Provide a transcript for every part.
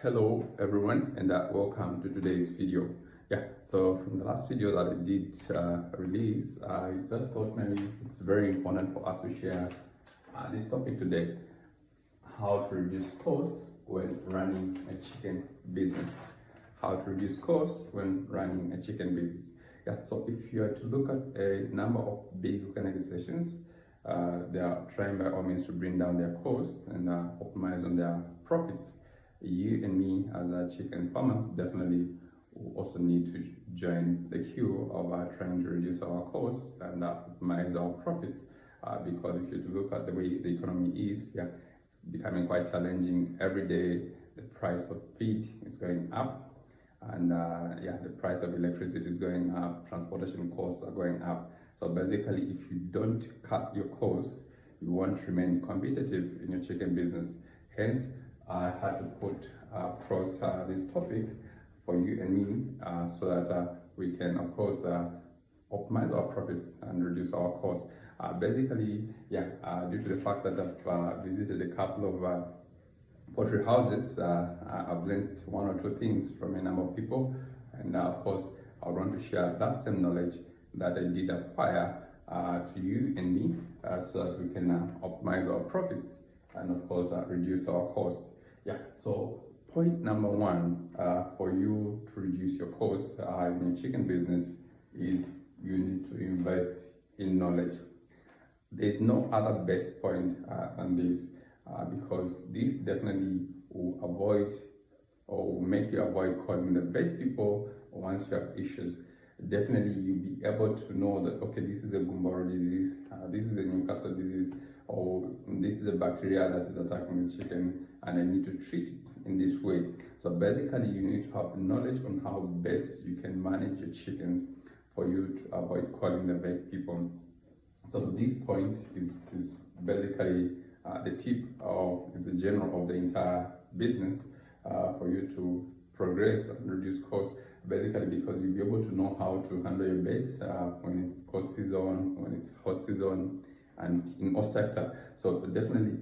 Hello everyone, and welcome to today's video. So from the last video that I did release, I just thought maybe it's very important for us to share this topic today: how to reduce costs when running a chicken business. How to reduce costs when running a chicken business. So if you are to look at a number of big organizations, they are trying by all means to bring down their costs and optimize on their profits. You and me as chicken farmers definitely also need to join the queue of trying to reduce our costs and optimize our profits, because if you look at the way the economy is, it's becoming quite challenging. Every day the price of feed is going up, and the price of electricity is going up, transportation costs are going up. So basically, if you don't cut your costs, you won't remain competitive in your chicken business. Hence, I had to put across this topic for you and me, so that we can, of course, optimize our profits and reduce our costs. Basically, due to the fact that I've visited a couple of poultry houses, I've learned one or two things from a number of people, and of course, I want to share that same knowledge that I did acquire to you and me, so that we can optimize our profits and of course reduce our costs. So point number one for you to reduce your costs in your chicken business is you need to invest in knowledge. There's no other best point than this, because this definitely will avoid or will make you avoid calling the vet people once you have issues. Definitely you'll be able to know that, okay, this is a Gumboro disease, this is a Newcastle disease, or this is a bacteria that is attacking the chicken, and I need to treat it in this way. So basically, you need to have knowledge on how best you can manage your chickens for you to avoid calling the vet people. So this point is basically the tip, or is the general of the entire business, for you to progress and reduce costs. Basically, because you'll be able to know how to handle your beds when it's cold season, when it's hot season, and in all sector. So definitely,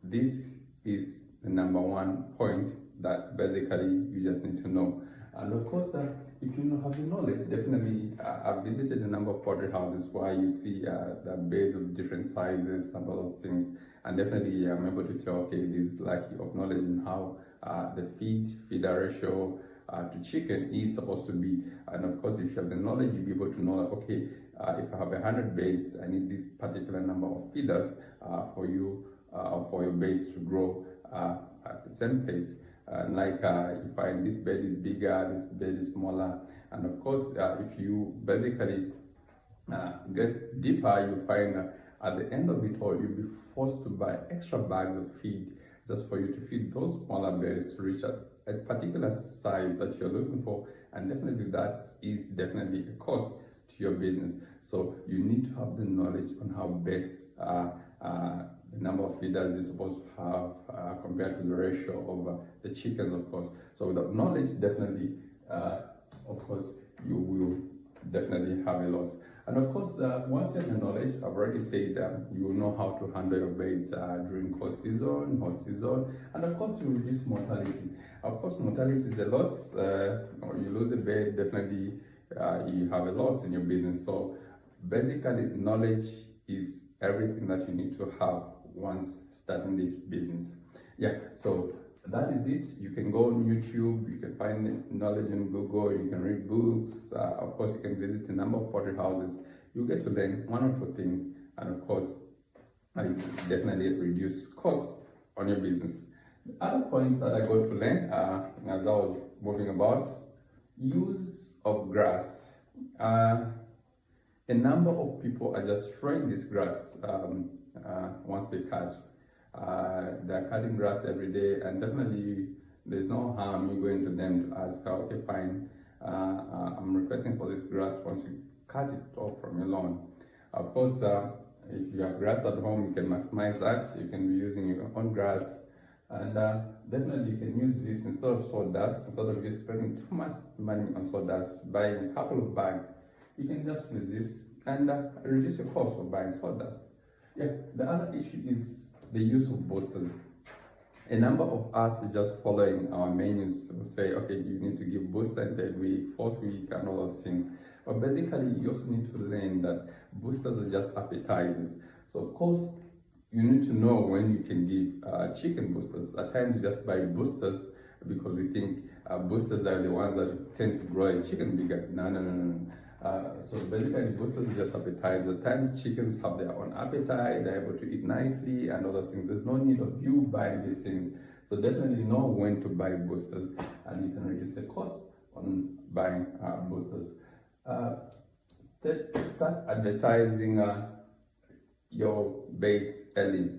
this is the number one point that basically you just need to know. And of course, if you have the knowledge, definitely, I've visited a number of poultry houses where you see the beds of different sizes and all those things. And definitely, I'm able to tell, okay, this is lack of knowledge in how the feeder ratio to chicken is supposed to be. And of course, if you have the knowledge, you'll be able to know that, okay, if I have 100 beds, I need this particular number of feeders for you, for your beds to grow at the same pace. Like you find this bed is bigger, this bed is smaller, and of course, if you basically get deeper, you find at the end of it all, you'll be forced to buy extra bags of feed just for you to feed those smaller beds to reach a particular size that you're looking for, and definitely that is definitely a cost to your business. So you need to have the knowledge on how best the number of feeders you're supposed to have compared to the ratio of the chickens, of course. So without knowledge, definitely, of course, you will definitely have a loss. And of course, once you have the knowledge, I've already said that you will know how to handle your beds during cold season, hot season, and of course, you reduce mortality. Of course, mortality is a loss, or you lose a bed, definitely you have a loss in your business. So basically, knowledge is everything that you need to have once starting this business. So that is it. You can go on YouTube, you can find knowledge on Google, you can read books, of course you can visit a number of poultry houses. You get to learn one or two things, and of course you definitely reduce costs on your business. The other point that I got to learn as I was moving about, use of grass. A number of people are just throwing this grass once they catch. They're cutting grass every day, and definitely there's no harm you going to them to ask, okay, fine, I'm requesting for this grass once you cut it off from your lawn. Of course, if you have grass at home, you can maximize that. You can be using your own grass, and definitely you can use this instead of sawdust. Instead of you spending too much money on sawdust, buying a couple of bags, you can just use this and reduce your cost of buying sawdust. The other issue is the use of boosters. A number of us is just following our menus. We say, okay, you need to give booster in third week, fourth week, and all those things. But basically, you also need to learn that boosters are just appetizers. So of course, you need to know when you can give chicken boosters. At times, you just buy boosters because we think boosters are the ones that tend to grow a chicken bigger. No, no, no, no. So basically, boosters are just appetizers. At times, chickens have their own appetite, they're able to eat nicely and other things. There's no need of you buying these things. So definitely know when to buy boosters, and you can reduce the cost on buying boosters. Start advertising your baits early.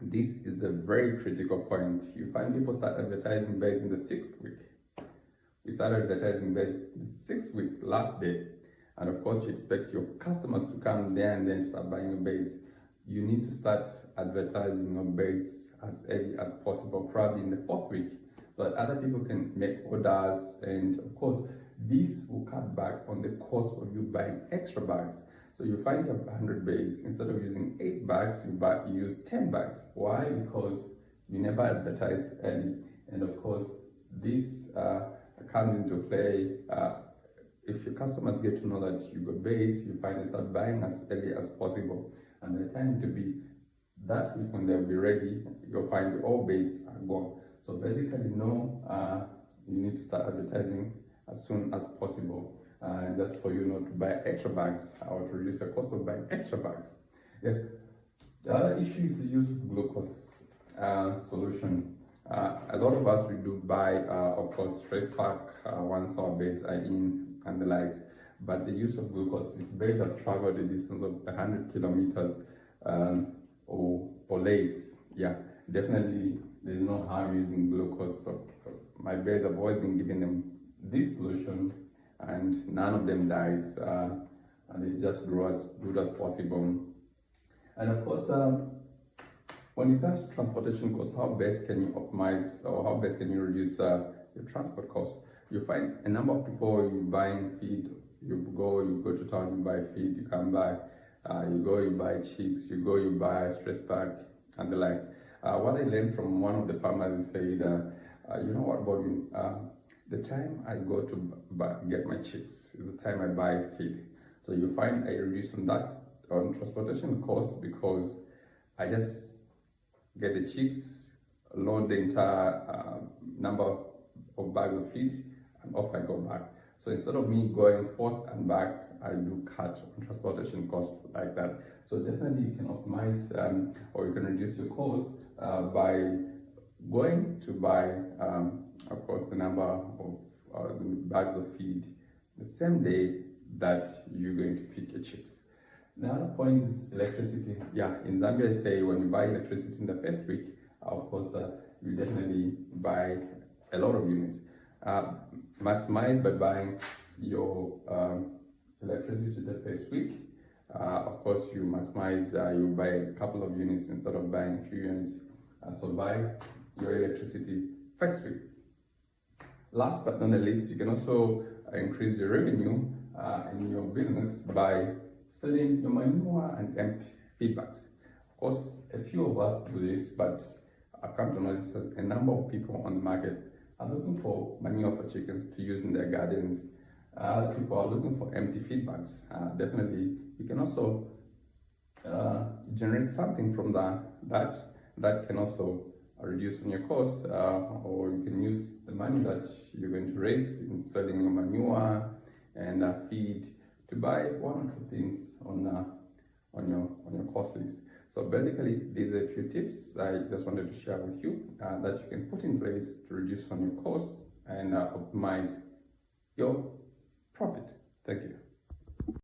This is a very critical point. You find people start advertising baits in the 6th week. We started advertising baits in the 6th week, last day. And of course, you expect your customers to come there and then start buying your baits. You need to start advertising your baits as early as possible, probably in the 4th week, so that other people can make orders. And of course, this will cut back on the cost of you buying extra bags. So you find you have 100 bags. Instead of using 8 bags, you use 10 bags. Why? Because you never advertise early. And of course, this comes into play if your customers get to know that you got bags, you find they start buying as early as possible. And the time to be that week when they'll be ready, you'll find all bags are gone. So basically, you need to start advertising as soon as possible. Just for you not to buy extra bags or to reduce the cost of buying extra bags. Yeah. The other issue is the use of glucose solution. A lot of us, we do buy, of course, fresh pack once our beds are in and the likes. But the use of glucose, if beds have traveled a distance of 100 kilometers or less, yeah, definitely there's no harm using glucose. So my beds have always been giving them this solution, and none of them dies, and they just grow as good as possible. And of course, when it comes to transportation costs, how best can you optimize, or how best can you reduce your transport costs? You find a number of people, you buying feed, you go to town, you buy feed, you come back, you buy chicks, you buy stress pack and the likes. What I learned from one of the farmers is said, you know what, about the time I go to get my chicks is the time I buy feed. So you find I reduce on that on transportation costs because I just get the chicks, load the entire number of bags of feed, and off I go back. So instead of me going forth and back, I do cut on transportation costs like that. So definitely you can optimize or you can reduce your cost by going to buy, of course, the number of bags of feed the same day that you're going to pick your chicks. The other point is electricity. Yeah, in Zambia, I say when you buy electricity in the first week, of course, you definitely buy a lot of units. Maximize by buying your electricity the first week. Of course, you maximize, you buy a couple of units instead of buying 3 units. So buy your electricity first week. Last but not the least, you can also increase your revenue in your business by selling your manure and empty feedbacks. Of course, a few of us do this, but I've come to notice that a number of people on the market are looking for manure for chickens to use in their gardens. Other people are looking for empty feedbacks. Definitely, you can also generate something from that can also reduce on your cost, or you can use the money that you're going to raise in selling your manure and feed to buy 1 or 2 things on your cost list. So basically, these are a few tips I just wanted to share with you that you can put in place to reduce on your costs and optimize your profit. Thank you.